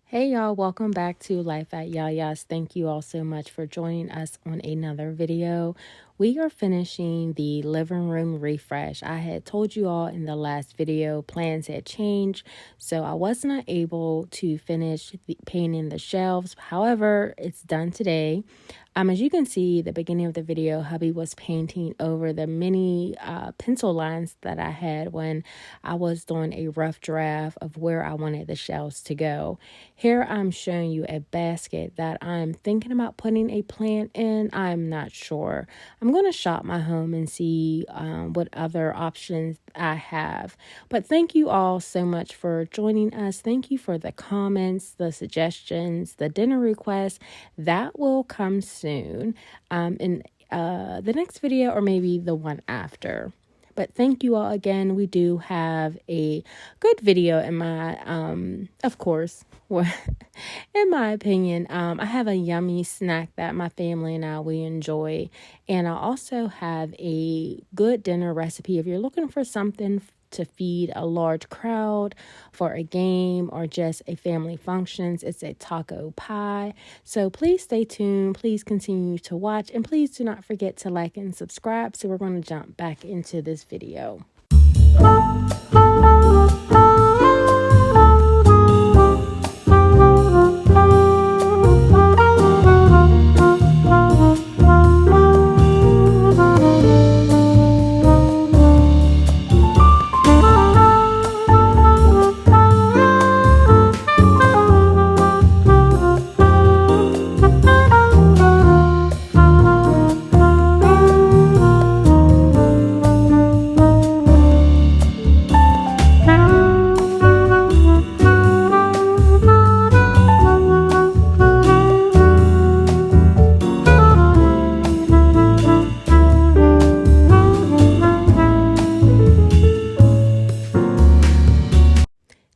Hey y'all, welcome back to Life at Yaya's. Thank you all so much for joining us on another video. We are finishing the living room refresh. I had told you all in the last video plans had changed, so I was not able to finish painting the shelves. However, it's done today. As you can see, the beginning of the video, hubby was painting over the many pencil lines that I had when I was doing a rough draft of where I wanted the shelves to go. Here I'm showing you a basket that I'm thinking about putting a plant in. I'm not sure. I'm going to shop my home and see what other options I have. But thank you all so much for joining us. Thank you for the comments, the suggestions, the dinner requests. That will come soon in the next video or maybe the one after. But thank you all again. We do have a good video in my, of course, in my opinion. I have a yummy snack that my family and we enjoy. And I also have a good dinner recipe. If you're looking for something to feed a large crowd for a game or just a family functions, it's a taco pie. So please stay tuned. Please continue to watch, and please do not forget to like and subscribe. So we're going to jump back into this video.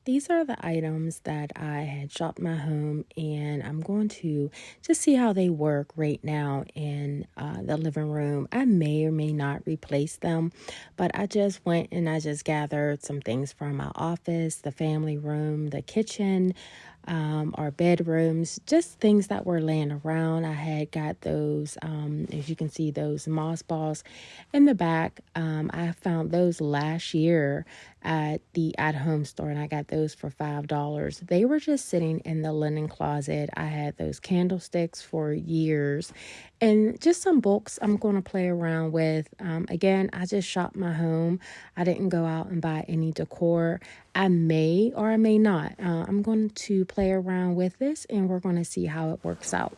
These are the items that I had shopped my home, and I'm going to just see how they work right now in the living room. I may or may not replace them, but I just went and I just gathered some things from my office, the family room, the kitchen, our bedrooms, just things that were laying around. I had got those, as you can see, those moss balls in the back. I found those last year at the at-home store, and I got those for $5. They were just sitting in the linen closet. I had those candlesticks for years, and just some books I'm going to play around with. Again, I just shopped my home. I didn't go out and buy any decor. I may or I may not. I'm going to play around with this, and we're going to see how it works out.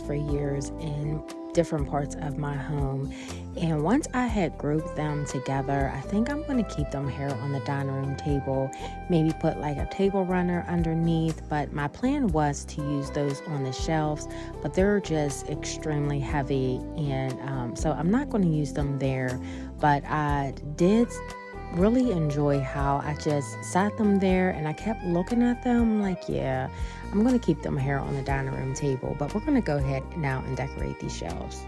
For years in different parts of my home, and once I had grouped them together, I think I'm going to keep them here on the dining room table, maybe put like a table runner underneath. But my plan was to use those on the shelves, but they're just extremely heavy, and so I'm not going to use them there. But I did really enjoy how I just sat them there and I kept looking at them like, yeah, I'm going to keep them here on the dining room table. But we're going to go ahead now and decorate these shelves.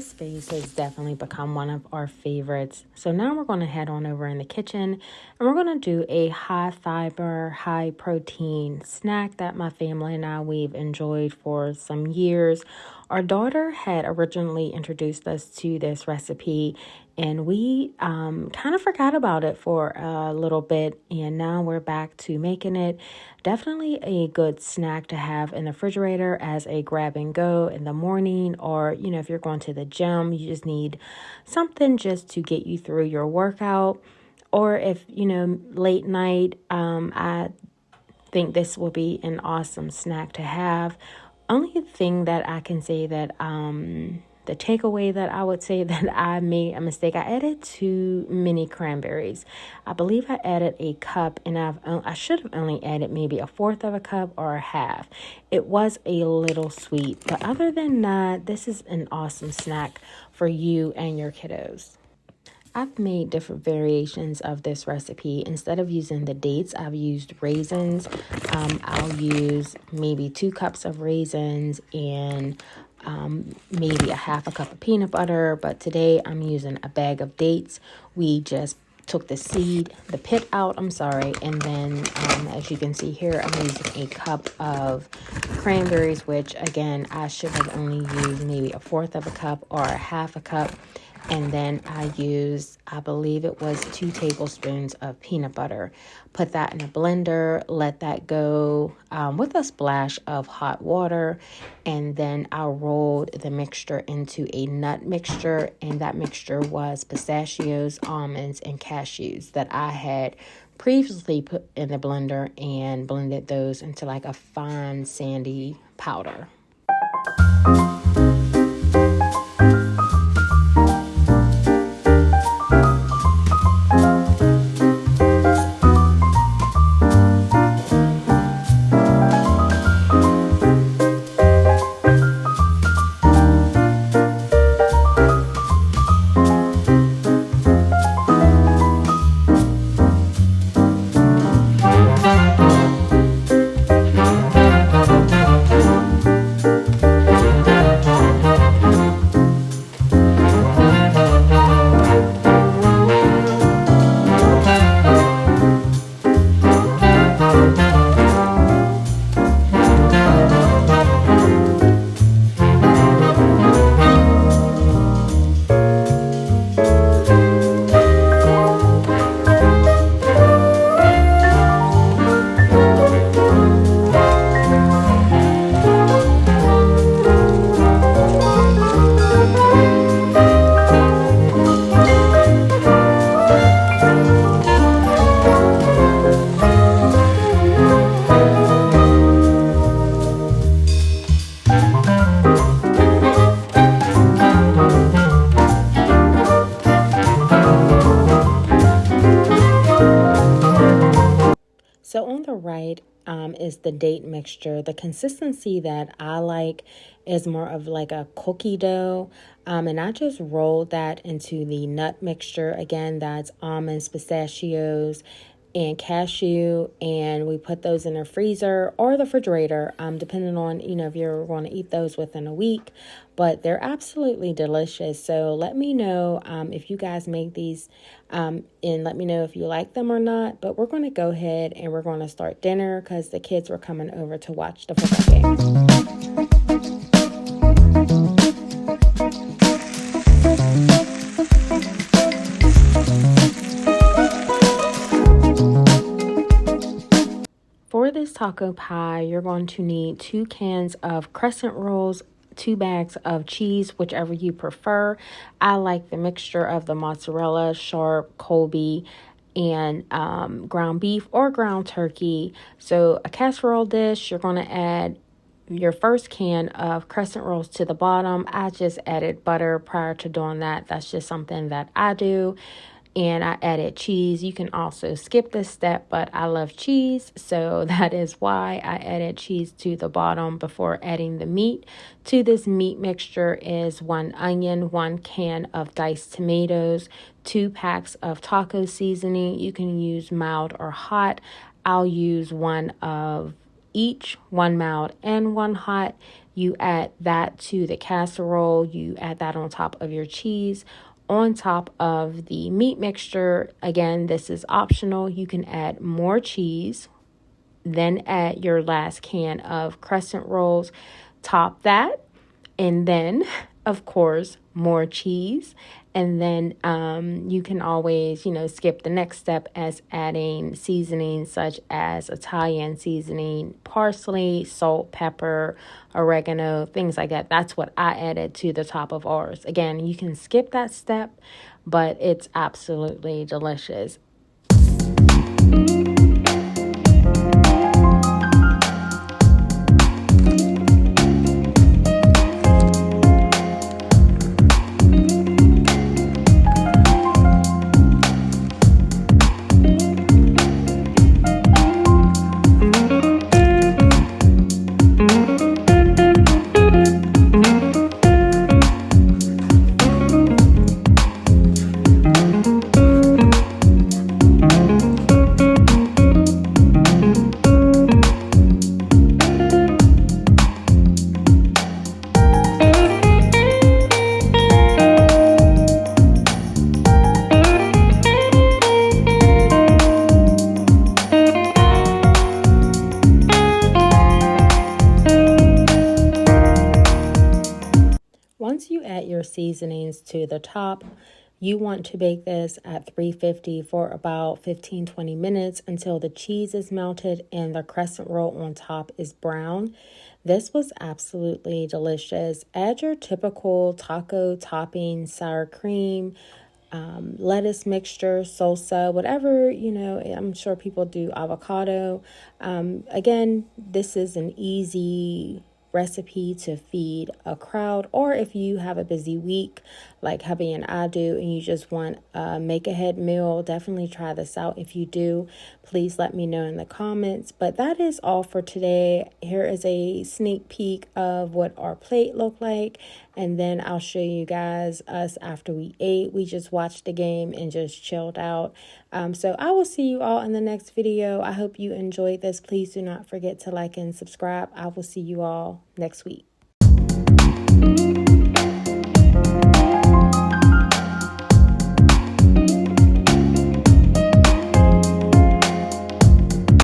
this space has definitely become one of our favorites. So now we're going to head on over in the kitchen and we're going to do a high fiber, high protein snack that my family and I, we've enjoyed for some years. Our daughter had originally introduced us to this recipe and we kind of forgot about it for a little bit, and now we're back to making it. Definitely a good snack to have in the refrigerator as a grab and go in the morning, or, you know, if you're going to the gym, you just need something just to get you through your workout. Or if, you know, late night, I think this will be an awesome snack to have. Only thing that I can say that the takeaway that I would say that I made a mistake, I added too many cranberries. I believe I added a cup, and I should have only added maybe a fourth of a cup or a half. It was a little sweet, but other than that, this is an awesome snack for you and your kiddos. I've made different variations of this recipe. Instead of using the dates, I've used raisins. I'll use maybe 2 cups of raisins and maybe a half a cup of peanut butter. But today I'm using a bag of dates. We just took the pit out, and then as you can see here, I'm using a cup of cranberries, which again, I should have only used maybe a fourth of a cup or a half a cup. And then I believe it was 2 tablespoons of peanut butter. Put that in a blender, let that go with a splash of hot water. And then I rolled the mixture into a nut mixture. And that mixture was pistachios, almonds, and cashews that I had previously put in the blender and blended those into like a fine sandy powder. So on the right is the date mixture. The consistency that I like is more of like a cookie dough. And I just rolled that into the nut mixture. Again, that's almonds, pistachios, and cashew. And we put those in the freezer or the refrigerator, depending on, you know, if you're going to eat those within a week. But they're absolutely delicious. So let me know if you guys make these and let me know if you like them or not. But we're going to go ahead and we're going to start dinner because the kids were coming over to watch the football game. For this taco pie, you're going to need 2 cans of crescent rolls, 2 bags of cheese, whichever you prefer. I like the mixture of the mozzarella, sharp, Colby, and ground beef or ground turkey. So a casserole dish, you're going to add your first can of crescent rolls to the bottom. I just added butter prior to doing that. That's just something that I do. And I added cheese. You can also skip this step, but I love cheese, so that is why I added cheese to the bottom before adding the meat. To this meat mixture is 1 onion, 1 can of diced tomatoes, 2 packs of taco seasoning. You can use mild or hot. I'll use 1 of each, 1 mild and 1 hot. You add that to the casserole. You add that on top of your cheese, on top of the meat mixture. Again, this is optional. You can add more cheese, then add your last can of crescent rolls, top that, and then, of course, more cheese. And then you can always, skip the next step as adding seasonings such as Italian seasoning, parsley, salt, pepper, oregano, things like that. That's what I added to the top of ours. Again, you can skip that step, but it's absolutely delicious. Once you add your seasonings to the top, you want to bake this at 350 for about 15-20 minutes until the cheese is melted and the crescent roll on top is brown. This was absolutely delicious. Add your typical taco topping, sour cream, lettuce mixture, salsa, whatever, I'm sure people do avocado. Again, this is an easy recipe to feed a crowd, or if you have a busy week like hubby and I do and you just want a make ahead meal, definitely try this out. If you do, please let me know in the comments. But that is all for today. Here is a sneak peek of what our plate looked like, and then I'll show you guys us after we ate. We just watched the game and just chilled out. So I will see you all in the next video. I hope you enjoyed this. Please do not forget to like and subscribe. I will see you all next week.